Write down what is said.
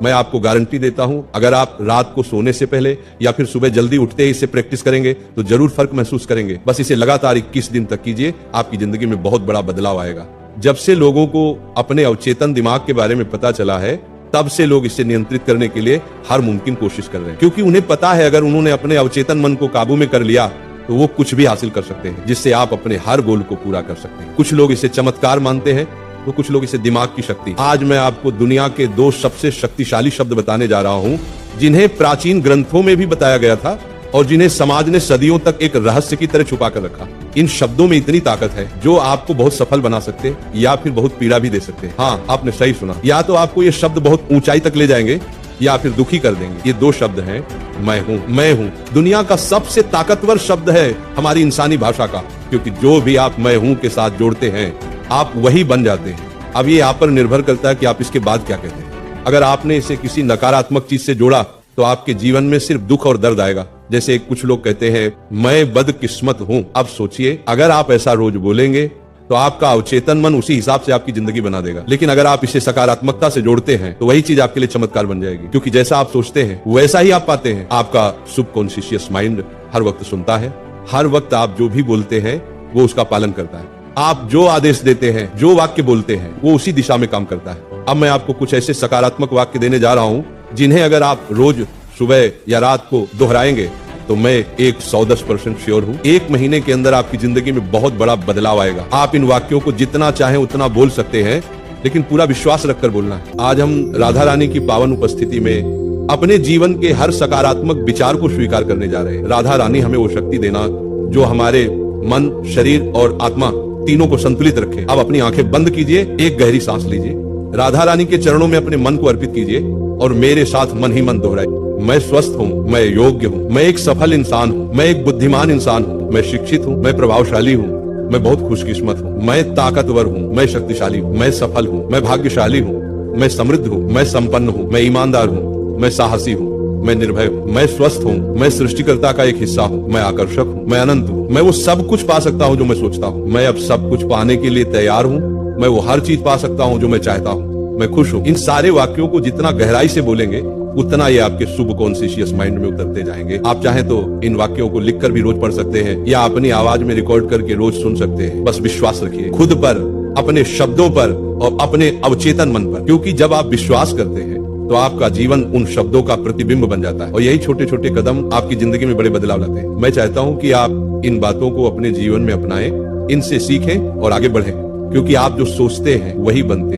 मैं आपको गारंटी देता हूं, अगर आप रात को सोने से पहले या फिर सुबह जल्दी उठते ही इसे प्रैक्टिस करेंगे तो जरूर फर्क महसूस करेंगे। बस इसे लगातार 21 दिन तक कीजिए, आपकी जिंदगी में बहुत बड़ा बदलाव आएगा। जब से लोगों को अपने अवचेतन दिमाग के बारे में पता चला है, तब से लोग इसे नियंत्रित करने के लिए हर मुमकिन कोशिश कर रहे हैं, क्योंकि उन्हें पता है अगर उन्होंने अपने अवचेतन मन को काबू में कर लिया तो वो कुछ भी हासिल कर सकते हैं, जिससे आप अपने हर गोल को पूरा कर सकते हैं। कुछ लोग इसे चमत्कार मानते हैं तो कुछ लोग इसे दिमाग की शक्ति। आज मैं आपको दुनिया के 2 सबसे शक्तिशाली शब्द बताने जा रहा हूं, जिन्हें प्राचीन ग्रंथों में भी बताया गया था और जिन्हें समाज ने सदियों तक एक रहस्य की तरह छुपा कर रखा। इन शब्दों में इतनी ताकत है जो आपको बहुत सफल बना सकते हैं या फिर बहुत पीड़ा भी दे सकते हैं। हाँ, आपने सही सुना, या तो आपको ये शब्द बहुत ऊंचाई तक ले जाएंगे या फिर दुखी कर देंगे। ये 2 शब्द हैं, मैं हूं। मैं हूं दुनिया का सबसे ताकतवर शब्द है हमारी इंसानी भाषा का, क्योंकि जो भी आप मैं हूं के साथ जोड़ते हैं आप वही बन जाते हैं। अब ये आप पर निर्भर करता है कि आप इसके बाद क्या कहते हैं। अगर आपने इसे किसी नकारात्मक चीज से जोड़ा तो आपके जीवन में सिर्फ दुख और दर्द आएगा। जैसे कुछ लोग कहते हैं मैं बदकिस्मत हूं। अब सोचिए, अगर आप ऐसा रोज बोलेंगे तो आपका अवचेतन मन उसी हिसाब से आपकी जिंदगी बना देगा। लेकिन अगर आप इसे सकारात्मकता से जोड़ते हैं तो वही चीज आपके लिए चमत्कार बन जाएगी, क्योंकि जैसा आप सोचते हैं वैसा ही आप पाते हैं। आपका सबकॉन्शियस माइंड हर वक्त सुनता है, हर वक्त आप जो भी बोलते हैं वो उसका पालन करता है। आप जो आदेश देते हैं, जो वाक्य बोलते हैं, वो उसी दिशा में काम करता है। अब मैं आपको कुछ ऐसे सकारात्मक वाक्य देने जा रहा हूं जिन्हें अगर आप रोज सुबह या रात को दोहराएंगे तो मैं 110% श्योर हूं 1 महीने के अंदर आपकी जिंदगी में बहुत बड़ा बदलाव आएगा। आप इन वाक्यों को जितना चाहें उतना बोल सकते हैं, लेकिन पूरा विश्वास रखकर बोलना है। आज हम राधा रानी की पावन उपस्थिति में अपने जीवन के हर सकारात्मक विचार को स्वीकार करने जा रहे हैं। राधा रानी हमें वो शक्ति देना जो हमारे मन, शरीर और आत्मा तीनों को संतुलित रखे। अब अपनी आंखें बंद कीजिए, एक गहरी सांस लीजिए, राधा रानी के चरणों में अपने मन को अर्पित कीजिए और मेरे साथ मन ही मन दोहराइए। मैं स्वस्थ हूँ, मैं योग्य हूँ, मैं एक सफल इंसान हूँ, मैं एक बुद्धिमान इंसान हूँ, मैं शिक्षित हूँ, मैं प्रभावशाली हूँ, मैं बहुत खुशकिस्मत हूँ, मैं ताकतवर हूँ, मैं शक्तिशाली हूँ, मैं सफल हूँ, मैं भाग्यशाली हूँ, मैं समृद्ध हूँ, मैं संपन्न हूँ, मैं ईमानदार हूँ, मैं साहसी हूँ, मैं निर्भय हूँ, मैं स्वस्थ हूँ, मैं सृष्टिकर्ता का एक हिस्सा हूँ, मैं आकर्षक हूँ, मैं अनंत हूँ, मैं वो सब कुछ पा सकता हूँ जो मैं सोचता हूँ, मैं अब सब कुछ पाने के लिए तैयार हूँ, मैं वो हर चीज पा सकता हूँ जो मैं चाहता हूँ, मैं खुश हूँ। इन सारे वाक्यों को जितना गहराई से बोलेंगे उतना ये आपके सबकॉन्शियस माइंड में उतरते जाएंगे। आप चाहें तो इन वाक्यों को लिखकर भी रोज पढ़ सकते हैं या अपनी आवाज में रिकॉर्ड करके रोज सुन सकते हैं। बस विश्वास रखिए खुद पर, अपने शब्दों पर और अपने अवचेतन मन पर, क्योंकि जब आप विश्वास करते हैं तो आपका जीवन उन शब्दों का प्रतिबिंब बन जाता है और यही छोटे छोटे कदम आपकी जिंदगी में बड़े बदलाव लाते हैं। मैं चाहता हूं कि आप इन बातों को अपने जीवन में अपनाएं, इनसे सीखें और आगे बढ़ें, क्योंकि आप जो सोचते हैं वही बनते हैं।